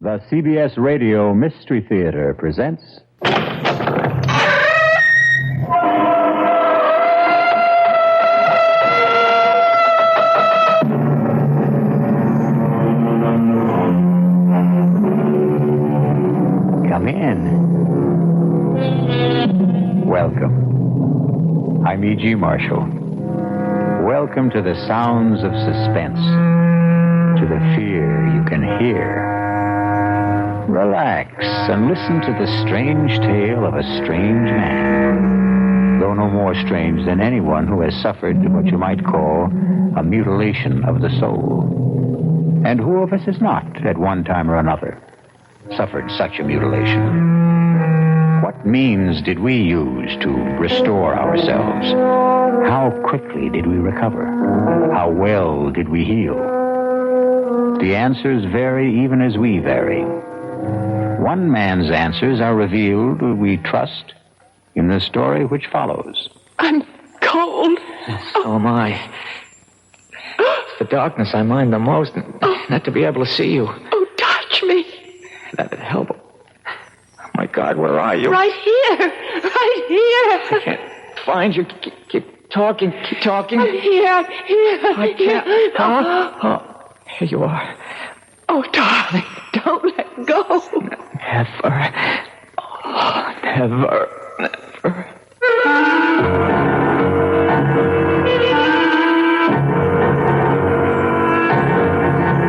The CBS Radio Mystery Theater presents... Come in. Welcome. I'm E.G. Marshall. Welcome to the sounds of suspense, to the fear you can hear. Relax and listen to the strange tale of a strange man, though no more strange than anyone who has suffered what you might call a mutilation of the soul. And who of us has not, at one time or another, suffered such a mutilation? What means did we use to restore ourselves? How quickly did we recover? How well did we heal? The answers vary even as we vary. One man's answers are revealed, we trust, in the story which follows. I'm cold. So am I. It's the darkness I mind the most, not to be able to see you. Oh, touch me. That'd help. Oh, my God, where are you? Right here. I can't find you. Keep talking. I'm here. I can't. Huh? Oh, here you are. Oh, darling, don't let go. Never. Oh, never.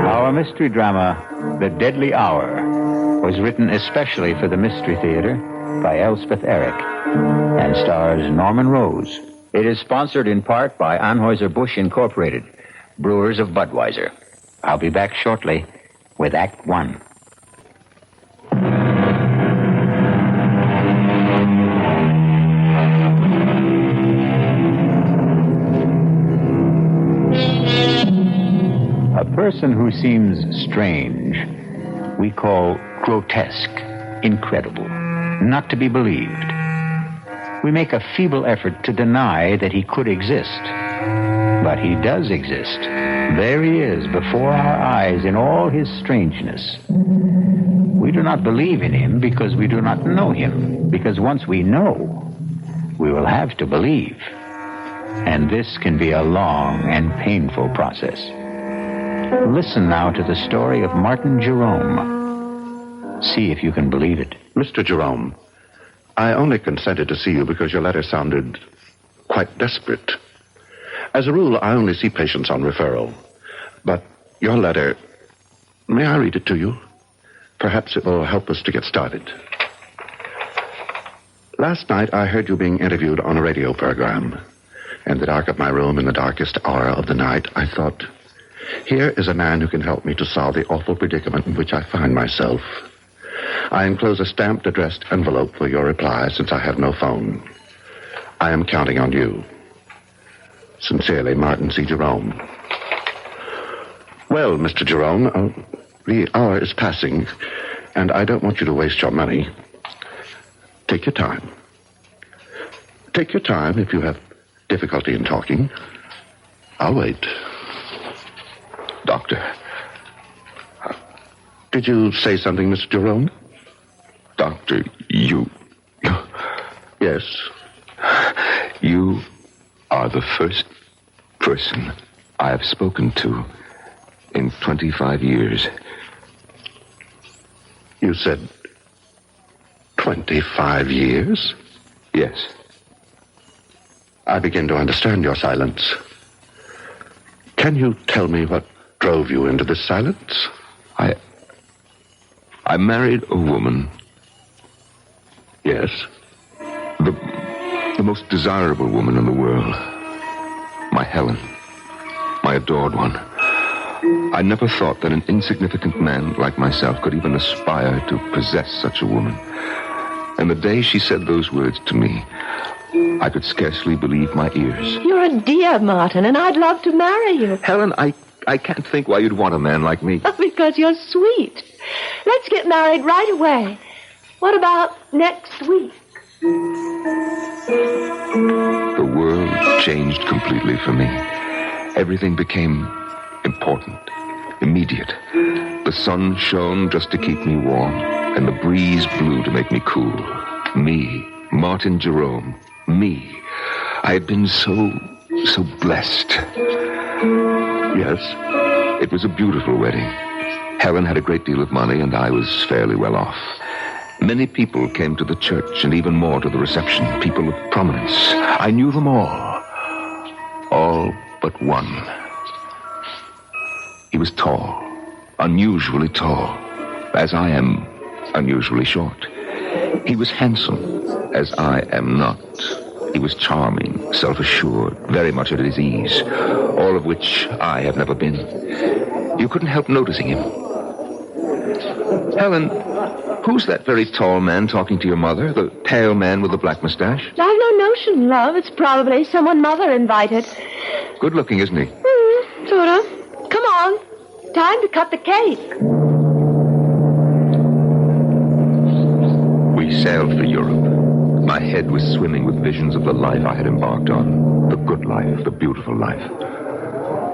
Our mystery drama, The Deadly Hour, was written especially for the Mystery Theater by Elspeth Eric and stars Norman Rose. It is sponsored in part by Anheuser-Busch Incorporated, brewers of Budweiser. I'll be back shortly with Act One. A person who seems strange, we call grotesque, incredible, not to be believed. We make a feeble effort to deny that he could exist. But he does exist. There he is before our eyes in all his strangeness. We do not believe in him because we do not know him, because once we know, we will have to believe. And this can be a long and painful process. Listen now to the story of Martin Jerome. See if you can believe it. Mr. Jerome, I only consented to see you because your letter sounded quite desperate. As a rule, I only see patients on referral. But your letter, may I read it to you? Perhaps it will help us to get started. Last night, I heard you being interviewed on a radio program. In the dark of my room, in the darkest hour of the night, I thought, here is a man who can help me to solve the awful predicament in which I find myself. I enclose a stamped, addressed envelope for your reply, since I have no phone. I am counting on you. Sincerely, Martin C. Jerome. Well, Mr. Jerome, the hour is passing, and I don't want you to waste your money. Take your time. Take your time if you have difficulty in talking. I'll wait. Doctor. Did you say something, Mr. Jerome? Doctor, you... Yes. You are the first person I have spoken to in 25 years. You said 25 years? Yes. I begin to understand your silence. Can you tell me what drove you into this silence? I married a woman. Yes. The most desirable woman in the world. My Helen. My adored one. I never thought that an insignificant man like myself could even aspire to possess such a woman. And the day she said those words to me, I could scarcely believe my ears. You're a dear, Martin, and I'd love to marry you. Helen, I can't think why you'd want a man like me. Because you're sweet. Let's get married right away. What about next week? The world changed completely for me. Everything became important, immediate. The sun shone just to keep me warm, and the breeze blew to make me cool. Me, Martin Jerome, me. I had been so blessed. Yes? It was a beautiful wedding. Helen had a great deal of money, and I was fairly well off. Many people came to the church, and even more to the reception. People of prominence. I knew them all. All but one. He was tall. Unusually tall. As I am unusually short. He was handsome, as I am not. He was charming, self-assured, very much at his ease, all of which I have never been. You couldn't help noticing him. Helen, who's that very tall man talking to your mother? The pale man with the black mustache? I've no notion, love. It's probably someone Mother invited. Good looking, isn't he? Sort of. Come on. Time to cut the cake. We sailed for Europe. My head was swimming with visions of the life I had embarked on. The good life, the beautiful life.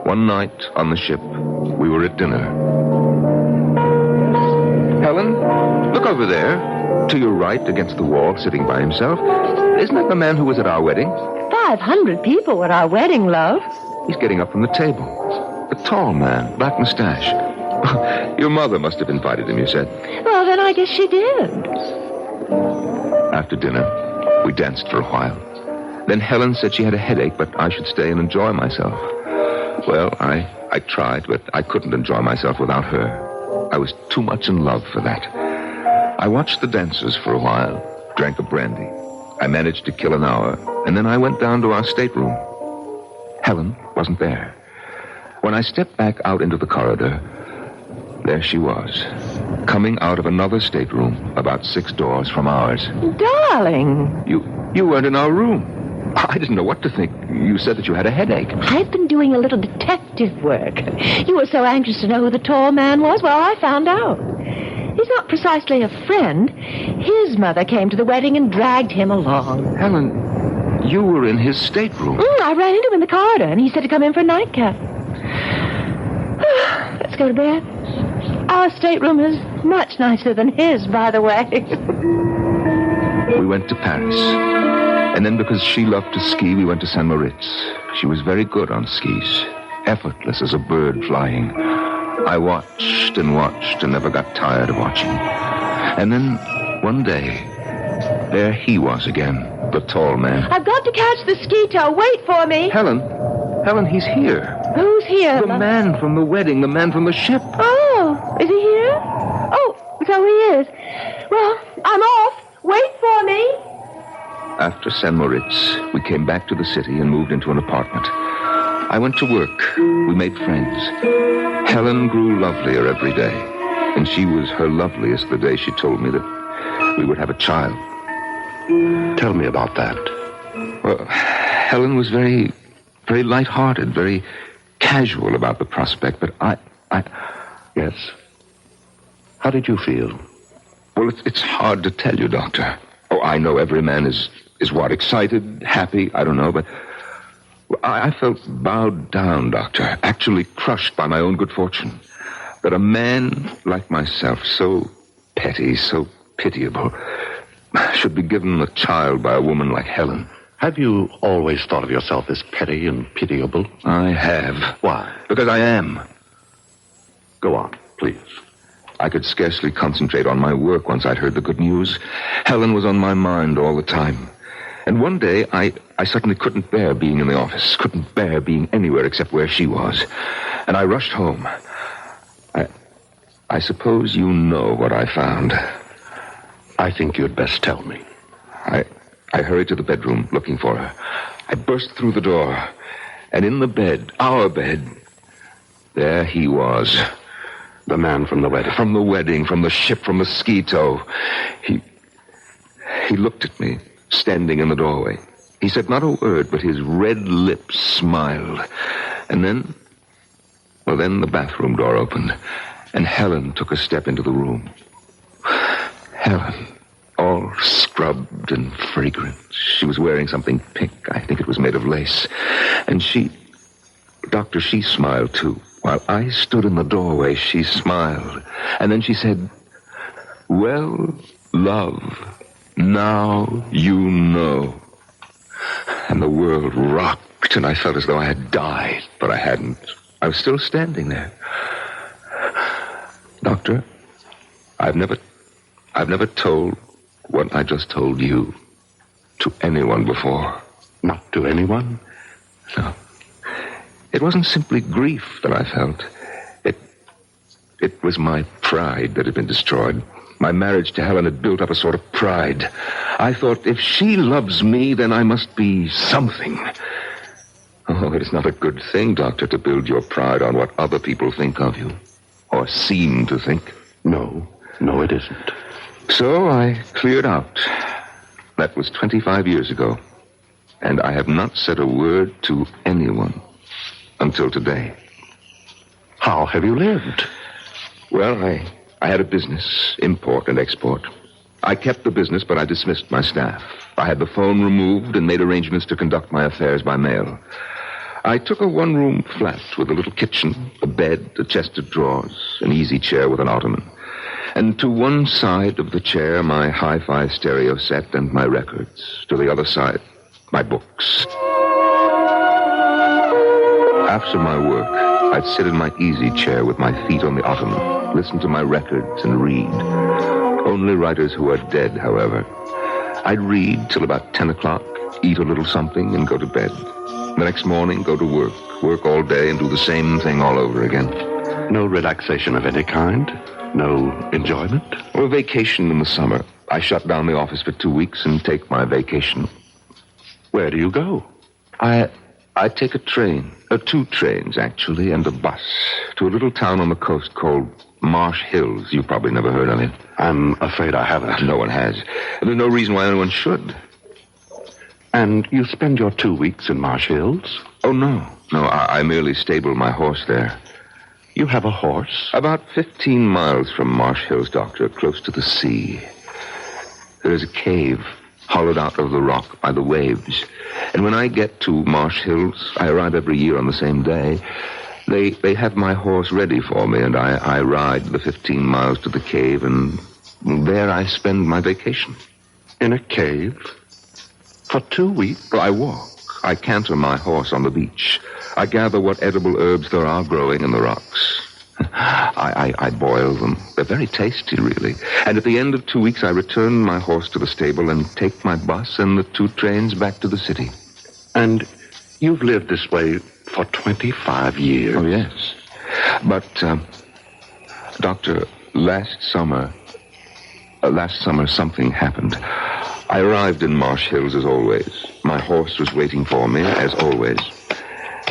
One night on the ship, we were at dinner. Helen, look over there. To your right, against the wall, sitting by himself. Isn't that the man who was at our wedding? 500 people at our wedding, love. He's getting up from the table. A tall man, black mustache. Your mother must have invited him, you said. Well, then I guess she did. After dinner, we danced for a while. Then Helen said she had a headache, but I should stay and enjoy myself. Well, I tried, but I couldn't enjoy myself without her. I was too much in love for that. I watched the dancers for a while, drank a brandy. I managed to kill an hour, and then I went down to our stateroom. Helen wasn't there. When I stepped back out into the corridor, there she was, coming out of another stateroom about 6 doors from ours. Darling. You weren't in our room. I didn't know what to think. You said that you had a headache. I've been doing a little detective work. You were so anxious to know who the tall man was. Well, I found out. He's not precisely a friend. His mother came to the wedding and dragged him along. Helen, you were in his stateroom. I ran into him in the corridor, and he said to come in for a nightcap. Let's go to bed. Our stateroom is much nicer than his, by the way. We went to Paris. And then because she loved to ski, we went to St. Moritz. She was very good on skis. Effortless as a bird flying. I watched and never got tired of watching. And then, one day, there he was again, the tall man. I've got to catch the ski tow. Wait for me. Helen, he's here. Who's here? The man from the wedding, the man from the ship. Oh, is he here? Oh, so he is. Well, I'm off. Wait for me. After St. Moritz, we came back to the city and moved into an apartment. I went to work. We made friends. Helen grew lovelier every day, and she was her loveliest the day she told me that we would have a child. Tell me about that. Well, Helen was very, very light-hearted, very casual about the prospect, but I... Yes? How did you feel? Well, it's hard to tell you, Doctor. Oh, I know every man is what, excited, happy, I don't know, but I felt bowed down, Doctor, actually crushed by my own good fortune. That a man like myself, so petty, so pitiable, should be given a child by a woman like Helen. Have you always thought of yourself as petty and pitiable? I have. Why? Because I am. Go on, please. I could scarcely concentrate on my work once I'd heard the good news. Helen was on my mind all the time. And one day, I suddenly couldn't bear being in the office, couldn't bear being anywhere except where she was. And I rushed home. I suppose you know what I found. I think you'd best tell me. I hurried to the bedroom looking for her. I burst through the door. And in the bed, our bed, there he was. The man from the wedding. From the wedding, from the ship, from the ski tow. He looked at me, standing in the doorway. He said not a word, but his red lips smiled. And then the bathroom door opened, and Helen took a step into the room. Helen, all scrubbed and fragrant. She was wearing something pink. I think it was made of lace. And she smiled too. While I stood in the doorway, she smiled. And then she said, "Well, love, now you know." And the world rocked, and I felt as though I had died, but I hadn't. I was still standing there. Doctor, I've never told what I just told you to anyone before. Not to anyone? No. It wasn't simply grief that I felt. It was my pride that had been destroyed. My marriage to Helen had built up a sort of pride. I thought, if she loves me, then I must be something. Oh, it is not a good thing, Doctor, to build your pride on what other people think of you. Or seem to think. No, it isn't. So I cleared out. That was 25 years ago. And I have not said a word to anyone until today. How have you lived? Well, I had a business, import and export. I kept the business, but I dismissed my staff. I had the phone removed and made arrangements to conduct my affairs by mail. I took a one-room flat with a little kitchen, a bed, a chest of drawers, an easy chair with an ottoman. And to one side of the chair, my hi-fi stereo set and my records. To the other side, my books. After my work, I'd sit in my easy chair with my feet on the ottoman, listen to my records and read. Only writers who are dead, however. I'd read till about 10 o'clock, eat a little something, and go to bed. The next morning, go to work all day and do the same thing all over again. No relaxation of any kind? No enjoyment? Or vacation in the summer. I shut down the office for 2 weeks and take my vacation. Where do you go? I take a train, 2 trains, actually, and a bus to a little town on the coast called Marsh Hills. You've probably never heard of it. I'm afraid I haven't. No one has. There's no reason why anyone should. And you spend your 2 weeks in Marsh Hills? Oh, no. No, I merely stable my horse there. You have a horse? About 15 miles from Marsh Hills, Doctor, close to the sea. There's a cave hollowed out of the rock by the waves. And when I get to Marsh Hills, I arrive every year on the same day. They have my horse ready for me, and I ride the 15 miles to the cave, and there I spend my vacation. In a cave? For 2 weeks? Well, I walk. I canter my horse on the beach. I gather what edible herbs there are growing in the rocks. I boil them. They're very tasty, really. And at the end of 2 weeks, I return my horse to the stable and take my bus and the 2 trains back to the city. And you've lived this way for 25 years? Oh, yes. But, Doctor, last summer something happened. I arrived in Marsh Hills as always. My horse was waiting for me, as always.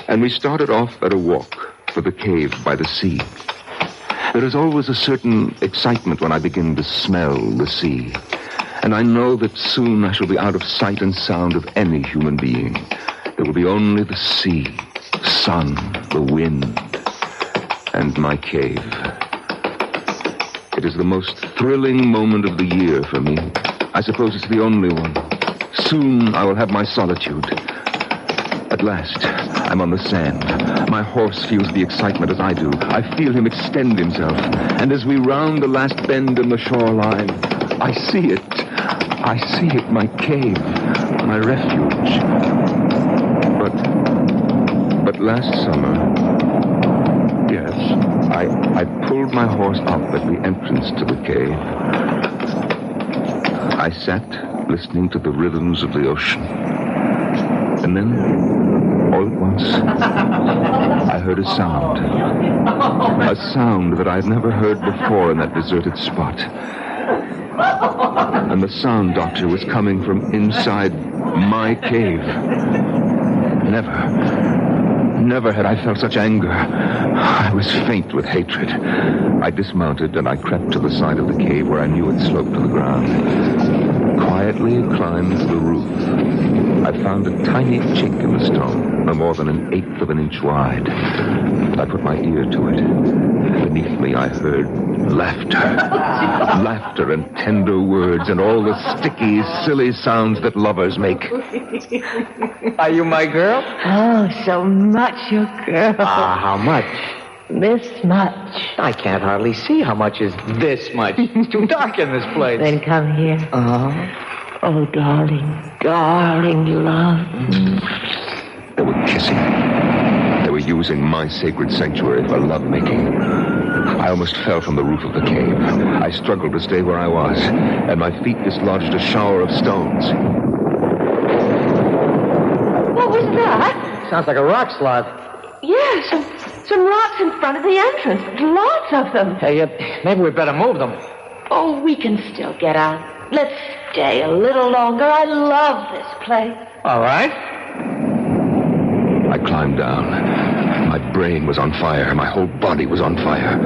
And we started off at a walk for the cave by the sea. There is always a certain excitement when I begin to smell the sea. And I know that soon I shall be out of sight and sound of any human being. There will be only the sea, the sun, the wind, and my cave. It is the most thrilling moment of the year for me. I suppose it's the only one. Soon I will have my solitude. At last, I'm on the sand. My horse feels the excitement as I do. I feel him extend himself. And as we round the last bend in the shoreline, I see it. I see it, my cave, my refuge. But last summer, yes, I pulled my horse up at the entrance to the cave. I sat listening to the rhythms of the ocean. And then, all at once, I heard a sound. A sound that I'd never heard before in that deserted spot. And the sound, Doctor, was coming from inside my cave. Never had I felt such anger. I was faint with hatred. I dismounted and I crept to the side of the cave where I knew it sloped to the ground. Quietly climbed to the roof. I found a tiny chink in the stone, no more than 1/8 of an inch wide. I put my ear to it. Beneath me I heard laughter. Laughter and tender words and all the sticky, silly sounds that lovers make. Are you my girl? Oh, so much your girl. How much? This much. I can't hardly see how much is this much. It's too dark in this place. Then come here. Uh-huh. Oh, darling, darling love. They were kissing. They were using my sacred sanctuary for lovemaking. I almost fell from the roof of the cave. I struggled to stay where I was, and my feet dislodged a shower of stones. What was that? Sounds like a rock slide. Yes, some rocks in front of the entrance. Lots of them. Hey, maybe we better move them. Oh, we can still get out. Let's stay a little longer. I love this place. All right. I climbed down. My brain was on fire. My whole body was on fire.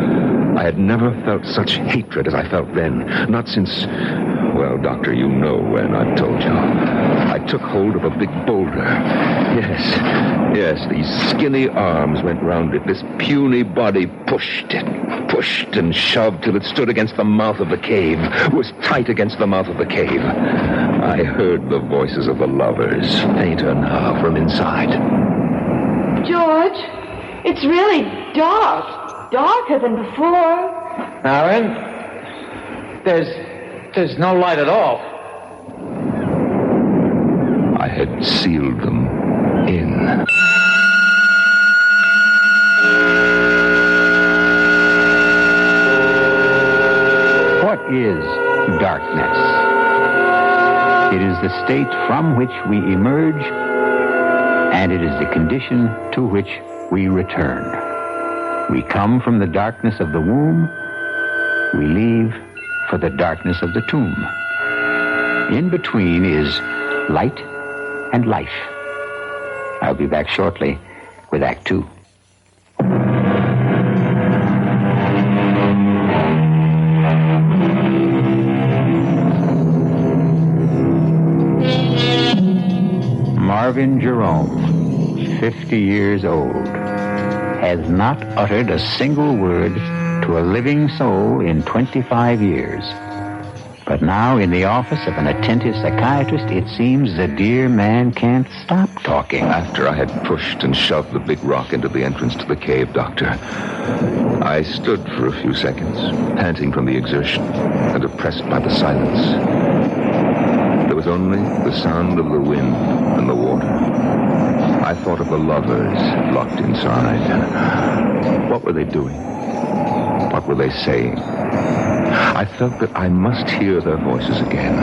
I had never felt such hatred as I felt then. Not since... Well, Doctor, you know when, I've told you. I took hold of a big boulder. Yes, these skinny arms went round it. This puny body pushed and shoved till it stood against the mouth of the cave, was tight against the mouth of the cave. I heard the voices of the lovers, fainter now from inside. George, it's really dark. Darker than before. Aaron, there's no light at all. I had sealed them in. What is darkness? It is the state from which we emerge, and it is the condition to which we return. We come from the darkness of the womb. We leave for the darkness of the tomb. In between is light and life. I'll be back shortly with Act 2. Marvin Jerome, 50 years old, has not uttered a single word to a living soul in 25 years. But now, in the office of an attentive psychiatrist, it seems the dear man can't stop talking. After I had pushed and shoved the big rock into the entrance to the cave, Doctor, I stood for a few seconds, panting from the exertion and oppressed by the silence. There was only the sound of the wind and the water. I thought of the lovers locked inside. What were they doing? What were they saying? I felt that I must hear their voices again,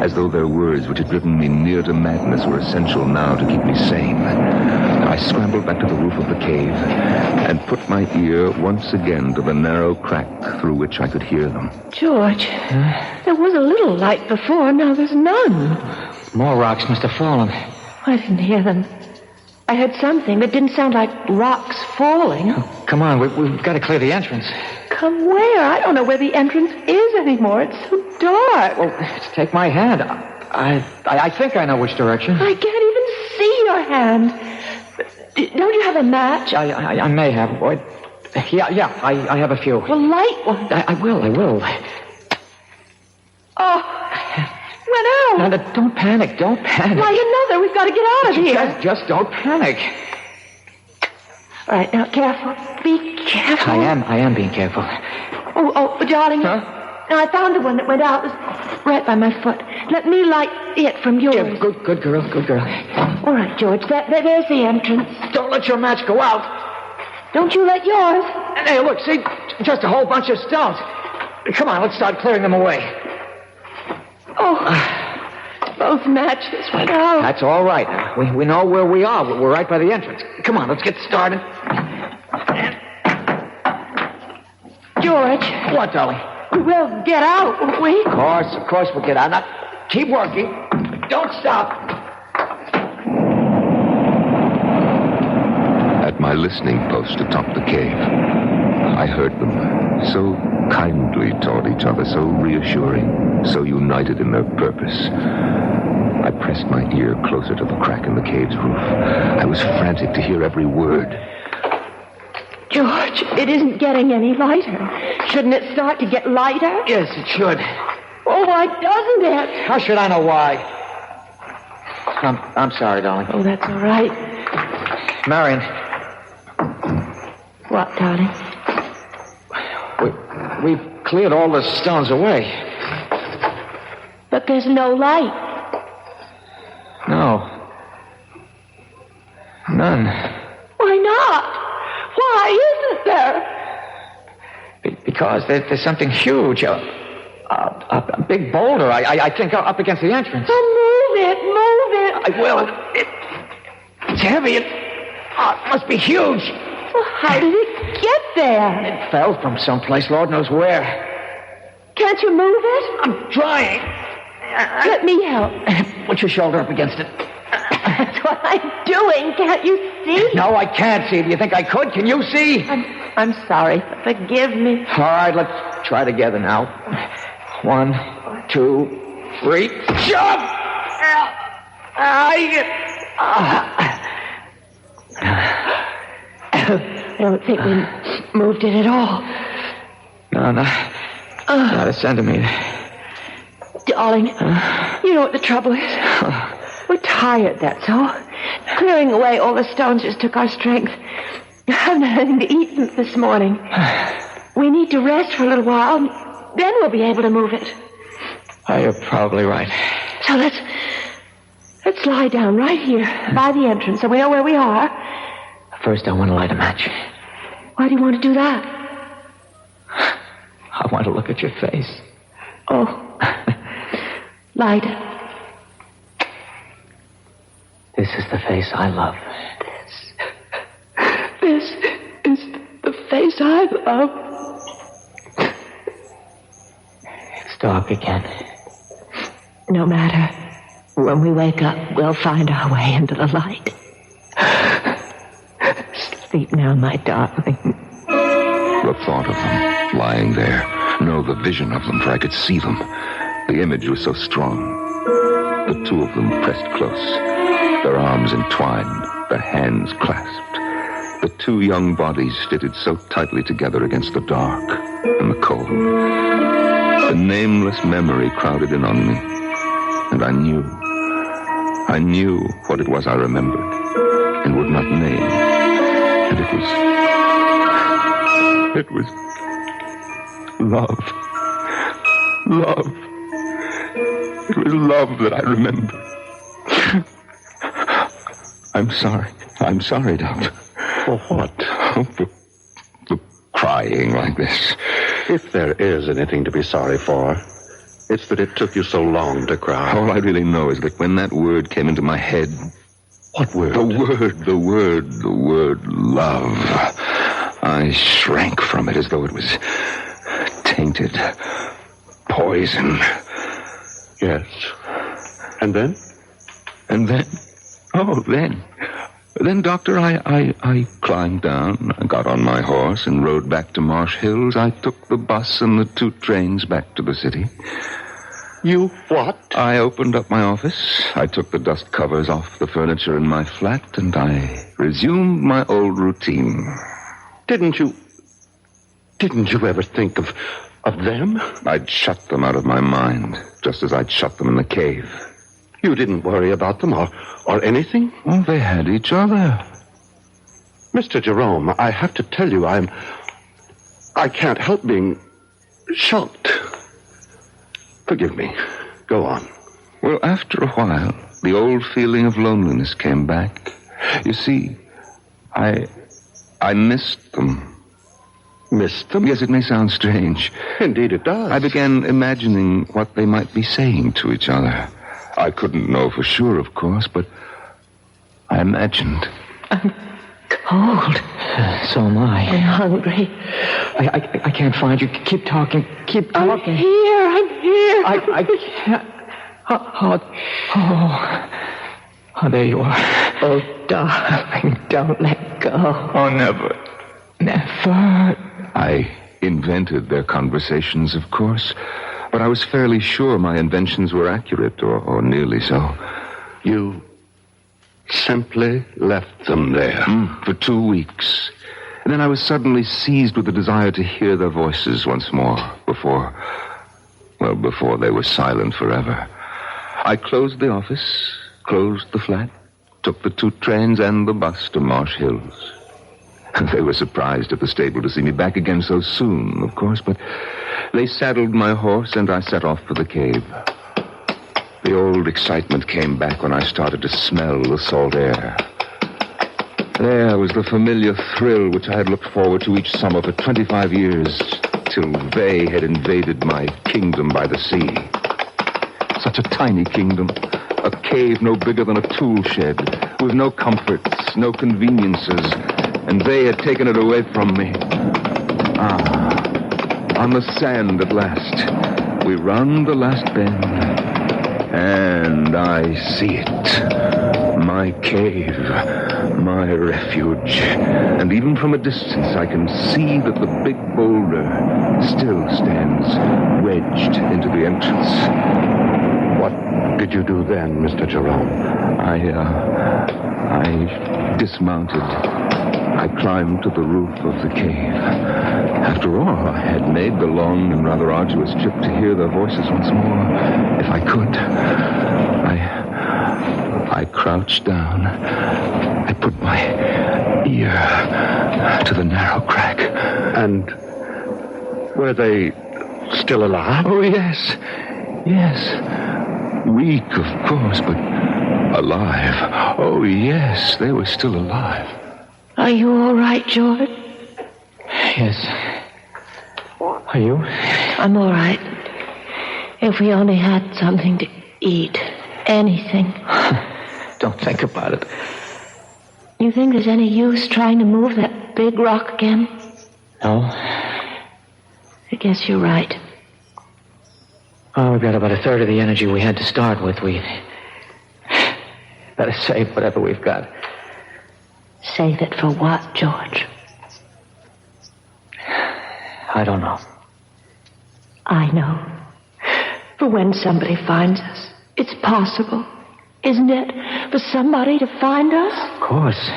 as though their words, which had driven me near to madness, were essential now to keep me sane. I scrambled back to the roof of the cave and put my ear once again to the narrow crack through which I could hear them. George, there was a little light before, now there's none. More rocks must have fallen. I didn't hear them. I heard something that didn't sound like rocks falling. Oh, come on, we've got to clear the entrance. Come where? I don't know where the entrance is anymore. It's so dark. Well, take my hand. I think I know which direction. I can't even see your hand. Don't you have a match? I may have, boy. Yeah, I have a few. Well, light one. I will. Oh, went out. Now, don't panic. Light another. We've got to get out of here. Just don't panic. All right, now, careful. Be careful. I am being careful. Oh, darling. Huh? Now, I found the one that went out. It was right by my foot. Let me light it from yours. Yeah, good girl. All right, George. There's the entrance. Don't let your match go out. Don't you let yours. And hey, look, see? Just a whole bunch of stones. Come on, let's start clearing them away. Oh, both matches went out. That's all right. We know where we are. We're right by the entrance. Come on, let's get started. George. What, darling? We'll get out, won't we? Of course we'll get out. Now, keep working. Don't stop. At my listening post atop the cave, I heard them, so kindly toward each other, so reassuring, so united in their purpose. I pressed my ear closer to the crack in the cave's roof. I was frantic to hear every word. George, it isn't getting any lighter. Shouldn't it start to get lighter? Yes, it should. Oh, why doesn't it? How should I know why? I'm sorry, darling. Oh, that's all right. Marion. What, darling? We've cleared all the stones away. But there's no light. No. None. Why not? Why isn't there? Because there's something huge. A big boulder, I think, up against the entrance. Oh, move it. I will. It's heavy. It must be huge. Well, how did it get there? It fell from someplace, Lord knows where. Can't you move it? I'm trying. Let me help. Put your shoulder up against it. That's what I'm doing. Can't you see? No, I can't see. Do you think I could? Can you see? I'm sorry. Forgive me. All right, let's try together now. 1, 2, 3. Jump! I don't think we moved it at all. No, not a centimeter. Darling, you know what the trouble is? We're tired, that's all. Clearing away all the stones just took our strength. I haven't had anything to eat since this morning. We need to rest for a little while, then we'll be able to move it. Oh, you're probably right. So let's lie down right here by the entrance so we know where we are. First, I want to light a match. Why do you want to do that? I want to look at your face. Oh. Light it. This is the face I love. This is the face I love. It's dark again. No matter. When we wake up, we'll find our way into the light. Sleep now, my darling. The thought of them lying there. No, the vision of them, for I could see them. The image was so strong. The two of them pressed close, their arms entwined, their hands clasped. The two young bodies fitted so tightly together against the dark and the cold. The nameless memory crowded in on me, and I knew what it was I remembered and would not name. And it was love. Love. It was love that I remembered. I'm sorry, Doctor. For what? For crying like this. If there is anything to be sorry for, it's that it took you so long to cry. All I really know is that when that word came into my head... What word? The word love. I shrank from it as though it was tainted. Poison. Yes. And then? Then, Doctor, I climbed down, I got on my horse and rode back to Marsh Hills. I took the bus and the 2 trains back to the city. You what? I opened up my office. I took the dust covers off the furniture in my flat, and I resumed my old routine. Didn't you ever think of them? I'd shut them out of my mind, just as I'd shut them in the cave. You didn't worry about them or anything? Well, they had each other. Mr. Jerome, I have to tell you, I can't help being shocked. Forgive me. Go on. Well, after a while, the old feeling of loneliness came back. You see, I missed them. Missed them? Yes, it may sound strange. Indeed it does. I began imagining what they might be saying to each other. I couldn't know for sure, of course, but I imagined. I'm cold. So am I. I'm hungry. I can't find you. Keep talking. Keep talking. I'm here. I can't. Oh, there you are. Oh, darling, don't let go. Oh, never. Never. I invented their conversations, of course, but I was fairly sure my inventions were accurate, or nearly so. You simply left them there. For 2 weeks. And then I was suddenly seized with the desire to hear their voices once more before they were silent forever. I closed the office, closed the flat, took the 2 trains and the bus to Marsh Hills. They were surprised at the stable to see me back again so soon, of course, but they saddled my horse and I set off for the cave. The old excitement came back when I started to smell the salt air. There was the familiar thrill which I had looked forward to each summer for 25 years, till they had invaded my kingdom by the sea. Such a tiny kingdom, a cave no bigger than a tool shed, with no comforts, no conveniences, and they had taken it away from me. On the sand at last, we round the last bend, and I see it. My cave, my refuge. And even from a distance, I can see that the big boulder still stands wedged into the entrance. What did you do then, Mr. Jerome? I dismounted. I climbed to the roof of the cave. After all, I had made the long and rather arduous trip to hear their voices once more, if I could. I crouched down. I put my ear to the narrow crack. And were they still alive? Oh, yes. Yes. Weak, of course, but alive. Oh, yes, they were still alive. Are you all right, George? Yes. Are you? I'm all right. If we only had something to eat. Anything. Don't think about it. You think there's any use trying to move that big rock again? No? I guess you're right. Oh, we've got about a third of the energy we had to start with. We better save whatever we've got. Save it for what, George? I don't know. I know. For when somebody finds us. It's possible, isn't it, for somebody to find us? Of course.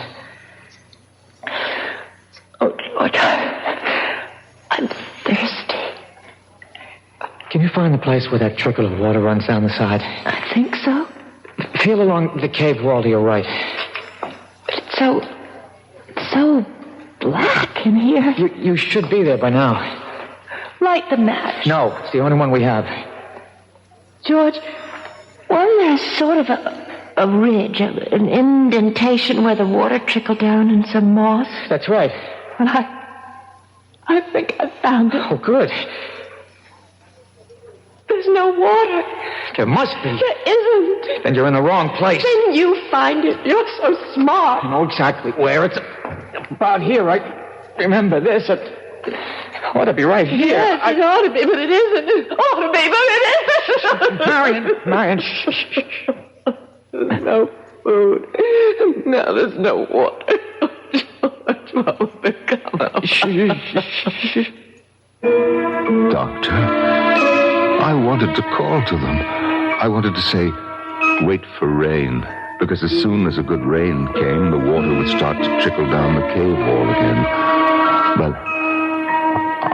Oh, George, I'm thirsty. Can you find the place where that trickle of water runs down the side? I think so. Feel along the cave wall to your right. But it's so black in here. You should be there by now. Light the match. No, it's the only one we have. George, wasn't there sort of a ridge, an indentation where the water trickled down in some moss? That's right. Well, I think I found it. Oh, good. There's no water. There must be. There isn't. Then you're in the wrong place. Then you find it. You're so smart. I know exactly where. It's about here. I remember this. It ought to be right here. Yes, it ought to be, but it isn't. It ought to be, but it isn't. Marion, shh. There's no food. Now there's no water. George, what will become of us? Shh. Doctor, I wanted to call to them. I wanted to say, wait for rain. Because as soon as a good rain came, the water would start to trickle down the cave wall again. But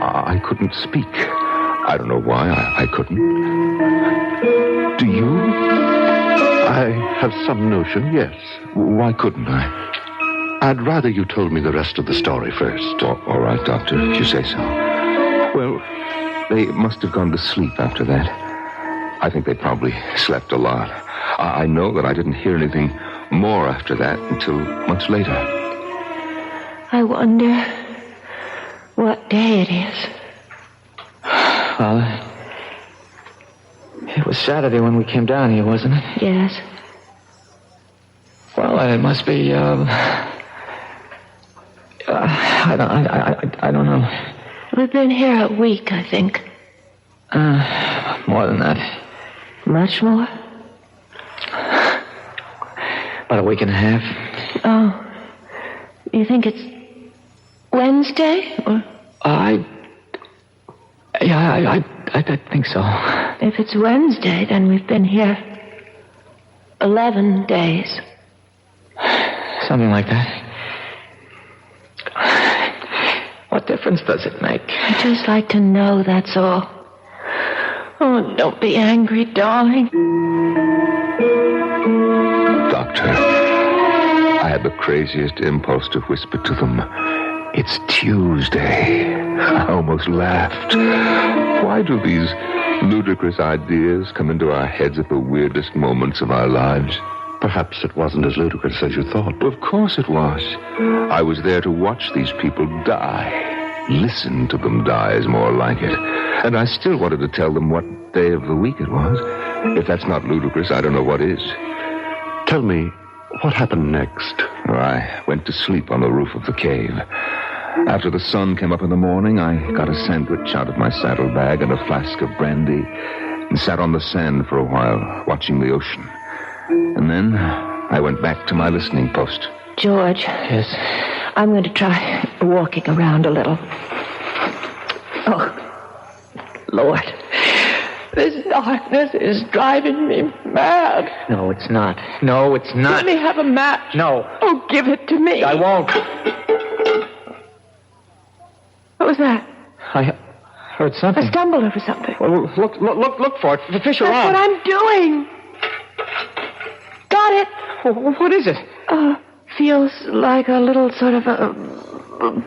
I couldn't speak. I don't know why I couldn't. Do you? I have some notion, yes. Why couldn't I? I'd rather you told me the rest of the story first. All right, Doctor, if you say so. Well, they must have gone to sleep after that. I think they probably slept a lot. I know that I didn't hear anything more after that until much later. I wonder what day it is. Well, it was Saturday when we came down here, wasn't it? Yes. Well, it must be, I don't know. We've been here a week, I think. More than that. Much more? About a week and a half. Oh. You think it's Wednesday? Or? I think so. If it's Wednesday, then we've been here 11 days. Something like that. What difference does it make? I'd just like to know, that's all. Oh, don't be angry, darling. Doctor, I had the craziest impulse to whisper to them, It's Tuesday. I almost laughed. Why do these ludicrous ideas come into our heads at the weirdest moments of our lives? Perhaps it wasn't as ludicrous as you thought. Of course it was. I was there to watch these people die. Listen to them die is more like it. And I still wanted to tell them what day of the week it was. If that's not ludicrous, I don't know what is. Tell me, what happened next? I went to sleep on the roof of the cave. After the sun came up in the morning, I got a sandwich out of my saddlebag and a flask of brandy and sat on the sand for a while, watching the ocean. And then I went back to my listening post. George. Yes? I'm going to try walking around a little. Oh, Lord. This darkness is driving me mad. No, it's not. No, it's not. Let me have a match. No. Oh, give it to me. I won't. What was that? I heard something. I stumbled over something. Well, look for it. Fish That's around. what I'm doing. Got it. What is it? Feels like a little sort of a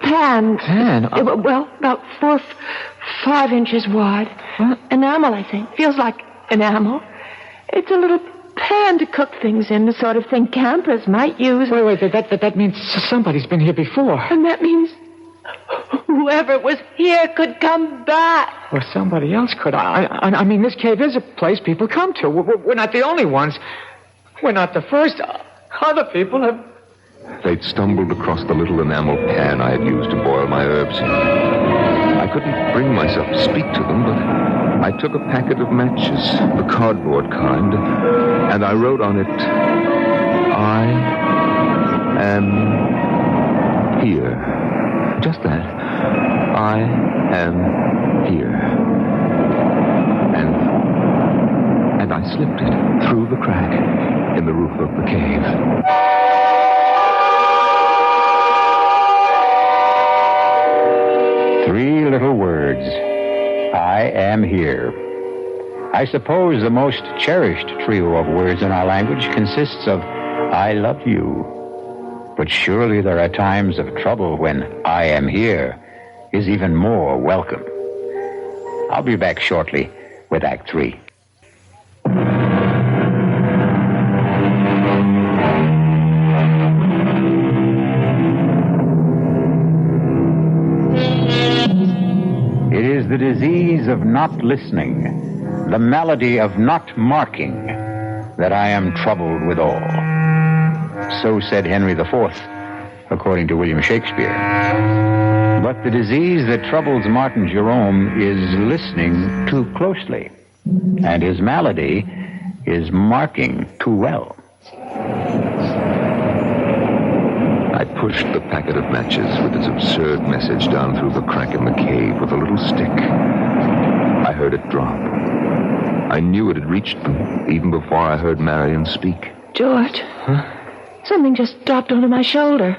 pan. Pan? Well, about 5 inches wide. What? Enamel, I think. Feels like enamel. It's a little pan to cook things in, the sort of thing campers might use. Wait. That means somebody's been here before. And that means whoever was here could come back. Or somebody else could. I mean, this cave is a place people come to. We're not the only ones. We're not the first. Other people have... They'd stumbled across the little enamel pan I had used to boil my herbs in. I couldn't bring myself to speak to them, but I took a packet of matches, the cardboard kind, and I wrote on it, I am here. Just that. I am here. And I slipped it through the crack in the roof of the cave. 3 little words. I am here. I suppose the most cherished trio of words in our language consists of I love you. But surely there are times of trouble when I am here is even more welcome. I'll be back shortly with Act 3. It is the disease of not listening, the malady of not marking, that I am troubled withal. So said Henry IV, according to William Shakespeare. But the disease that troubles Martin Jerome is listening too closely, and his malady is marking too well. I pushed the packet of matches with its absurd message down through the crack in the cave with a little stick. I heard it drop. I knew it had reached them even before I heard Marion speak. George. Huh? Something just dropped onto my shoulder.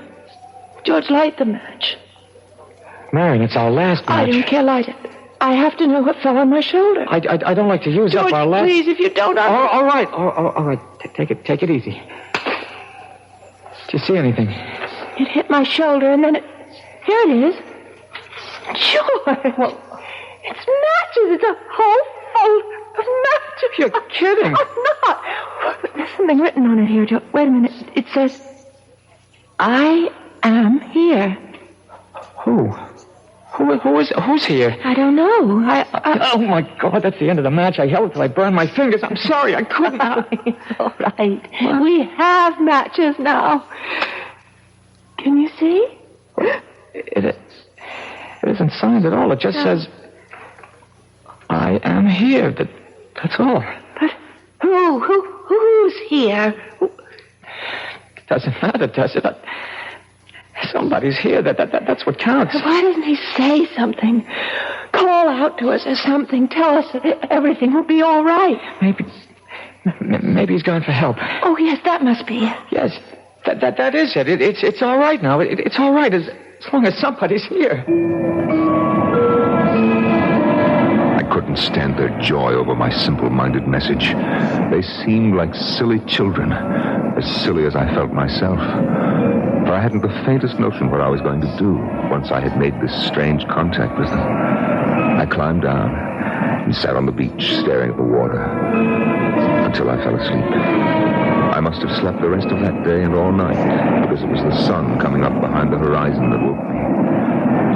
George, light the match. Marion, it's our last match. I don't care, light it. I have to know what fell on my shoulder. I don't like to use George, up our last... please, if you don't... All right. All right. Take it easy. Do you see anything? It hit my shoulder, and then it... Here it is. George! Well, it's matches. It's a whole fold of matches. You're kidding. I'm not. There's something written on it here, George. Wait a minute. It says, I am here. Who's here? I don't know. Oh, my God, that's the end of the match. I held it till I burned my fingers. I'm sorry, I couldn't. It's all right. What? We have matches now. Can you see? It isn't signed at all. It just says, I am here. That's all. But who's here? It doesn't matter, does it? Somebody's here. That's what counts. Why doesn't he say something? Call out to us or something. Tell us that everything will be all right. Maybe he's gone for help. Oh, yes, that must be it. Yes, that is it. It's all right now. It's all right as long as somebody's here. I couldn't stand their joy over my simple-minded message. They seemed like silly children, as silly as I felt myself. for I hadn't the faintest notion what I was going to do once I had made this strange contact with them. I climbed down and sat on the beach staring at the water until I fell asleep. I must have slept the rest of that day and all night because it was the sun coming up behind the horizon that woke me.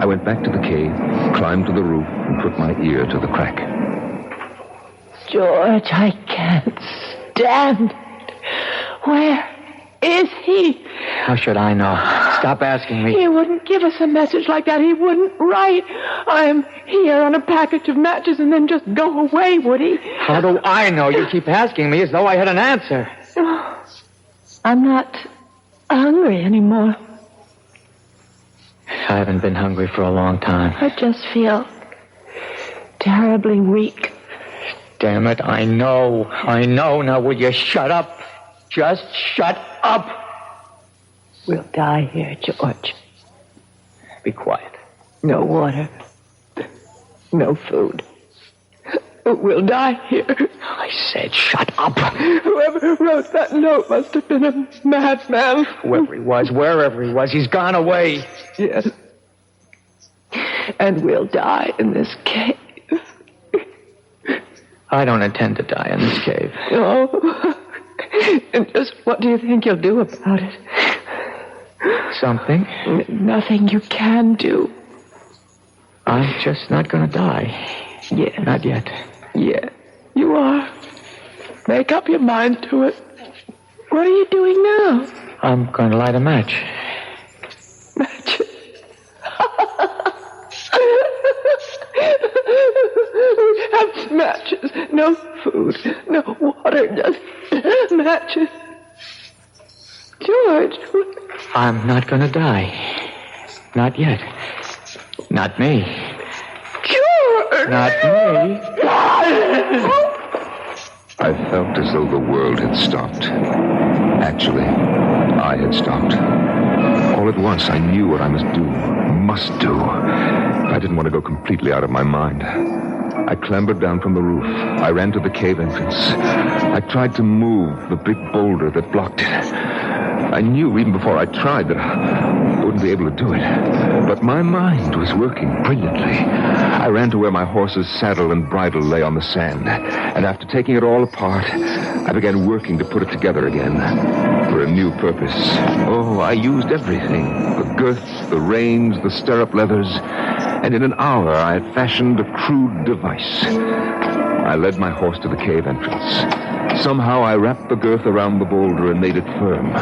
I went back to the cave, climbed to the roof, and put my ear to the crack. George, I can't stand it. Where is he? How should I know? Stop asking me. He wouldn't give us a message like that. He wouldn't write, "I'm here" on a package of matches and then just go away, would he? How do I know? You keep asking me as though I had an answer. I'm not hungry anymore. I haven't been hungry for a long time. I just feel terribly weak. Damn it, I know. Now, will you shut up? Just shut up. We'll die here, George. Be quiet. No water. No food. We'll die here. I said shut up. Whoever wrote that note must have been a madman. Whoever he was, wherever he was, he's gone away. Yes. And we'll die in this cave. I don't intend to die in this cave. Oh. And just what do you think you'll do about it? Something. Nothing you can do. I'm just not going to die. Yeah. Not yet. Yeah, you are. Make up your mind to it. What are you doing now? I'm going to light a match. Matches. Have matches. No food. No water. Just matches. George. I'm not going to die. Not yet. Not me. George. Not me. I felt as though the world had stopped. Actually, I had stopped. All at once, I knew what I must do. I didn't want to go completely out of my mind. I clambered down from the roof. I ran to the cave entrance. I tried to move the big boulder that blocked it. I knew even before I tried that I wouldn't be able to do it. But my mind was working brilliantly. I ran to where my horse's saddle and bridle lay on the sand. And after taking it all apart, I began working to put it together again for a new purpose. Oh, I used everything. The girths, the reins, the stirrup leathers. And in an hour, I had fashioned a crude device. I led my horse to the cave entrance. Somehow I wrapped the girth around the boulder and made it firm.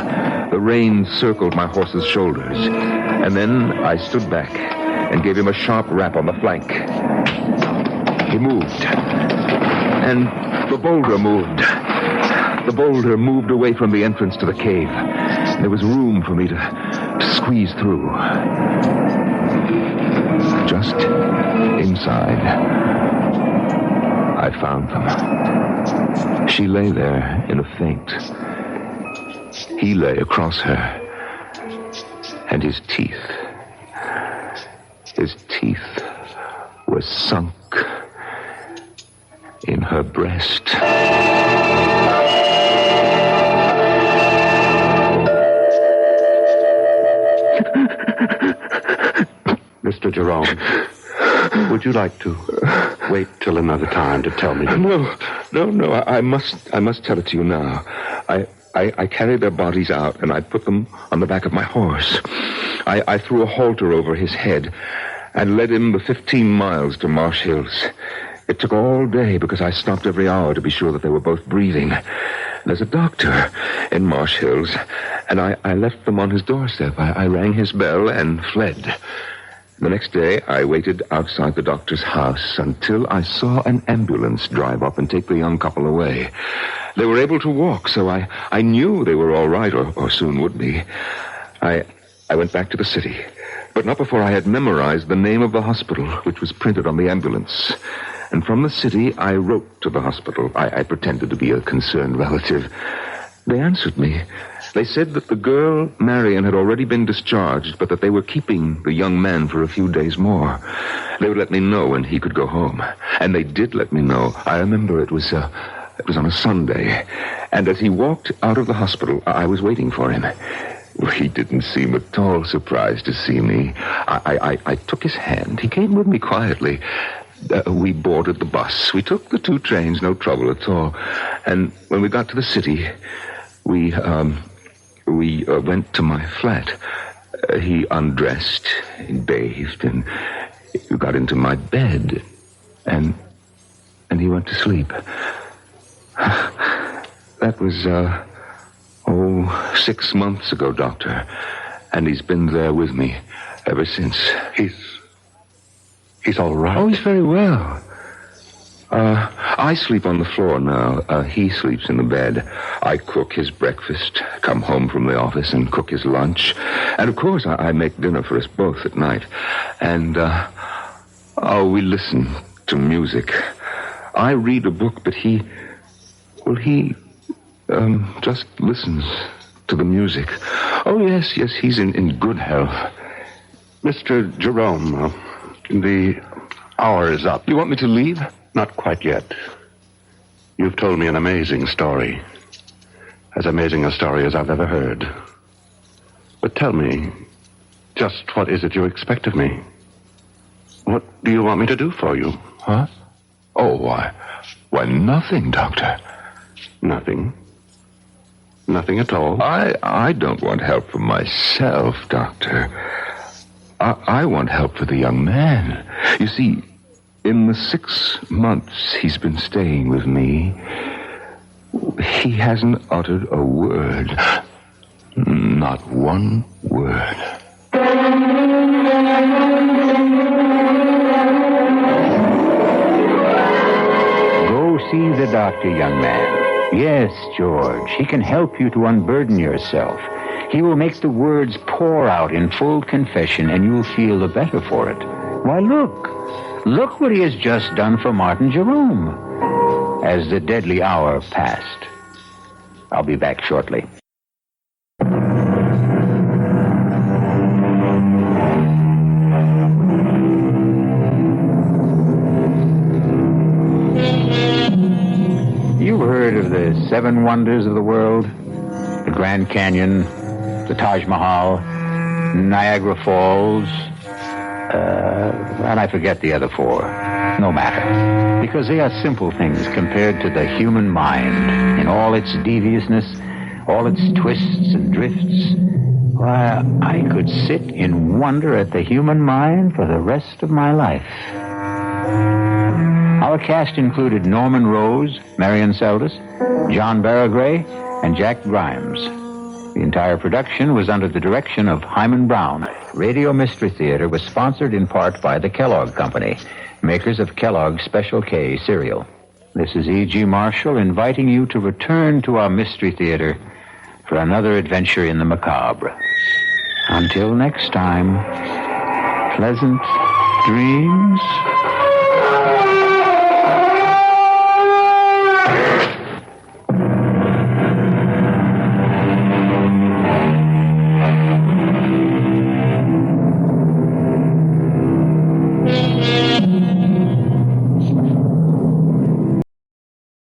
The reins circled my horse's shoulders. And then I stood back and gave him a sharp rap on the flank. He moved. And the boulder moved. The boulder moved away from the entrance to the cave. There was room for me to squeeze through. Just inside, I found them. She lay there in a faint. He lay across her. And his teeth were sunk in her breast. Mr. Jerome, would you like to wait till another time to tell me? No. I must tell it to you now. I carried their bodies out, and I put them on the back of my horse. I threw a halter over his head and led him the 15 miles to Marsh Hills. It took all day because I stopped every hour to be sure that they were both breathing. There's a doctor in Marsh Hills, and I left them on his doorstep. I rang his bell and fled. The next day, I waited outside the doctor's house until I saw an ambulance drive up and take the young couple away. They were able to walk, so I knew they were all right, or soon would be. I went back to the city, but not before I had memorized the name of the hospital, which was printed on the ambulance. And from the city, I wrote to the hospital. I pretended to be a concerned relative. They answered me. They said that the girl, Marion, had already been discharged, but that they were keeping the young man for a few days more. They would let me know when he could go home. And they did let me know. I remember it was on a Sunday. And as he walked out of the hospital, I was waiting for him. He didn't seem at all surprised to see me. I took his hand. He came with me quietly. We boarded the bus. We took the 2 trains, no trouble at all. And when we got to the city, we went to my flat. He undressed, he bathed, and got into my bed. And he went to sleep. That was, 6 months ago, Doctor. And he's been there with me ever since. He's all right? Oh, he's very well. I sleep on the floor now. He sleeps in the bed. I cook his breakfast, come home from the office and cook his lunch. And, of course, I make dinner for us both at night. And, we listen to music. I read a book, but he just listens to the music. Oh, yes, he's in good health. Mr. Jerome, the hour is up. You want me to leave? Not quite yet. You've told me an amazing story. As amazing a story as I've ever heard. But tell me, just what is it you expect of me? What do you want me to do for you? Huh? Oh, why, nothing, Doctor. Nothing? Nothing at all? I don't want help for myself, Doctor. I want help for the young man. You see, in the 6 months he's been staying with me, he hasn't uttered a word. Not one word. Go see the doctor, young man. Yes, George, he can help you to unburden yourself. He will make the words pour out in full confession, and you'll feel the better for it. Why, look what he has just done for Martin Jerome. As the deadly hour passed. I'll be back shortly. You've heard of the 7 wonders of the world? The Grand Canyon, the Taj Mahal, Niagara Falls, and I forget the other 4. No matter. Because they are simple things compared to the human mind in all its deviousness, all its twists and drifts. Why, I could sit in wonder at the human mind for the rest of my life. Our cast included Norman Rose, Marion Seldes, John Barragray, and Jack Grimes. The entire production was under the direction of Hyman Brown. Radio Mystery Theater was sponsored in part by the Kellogg Company, makers of Kellogg's Special K cereal. This is E.G. Marshall inviting you to return to our Mystery Theater for another adventure in the macabre. Until next time, pleasant dreams.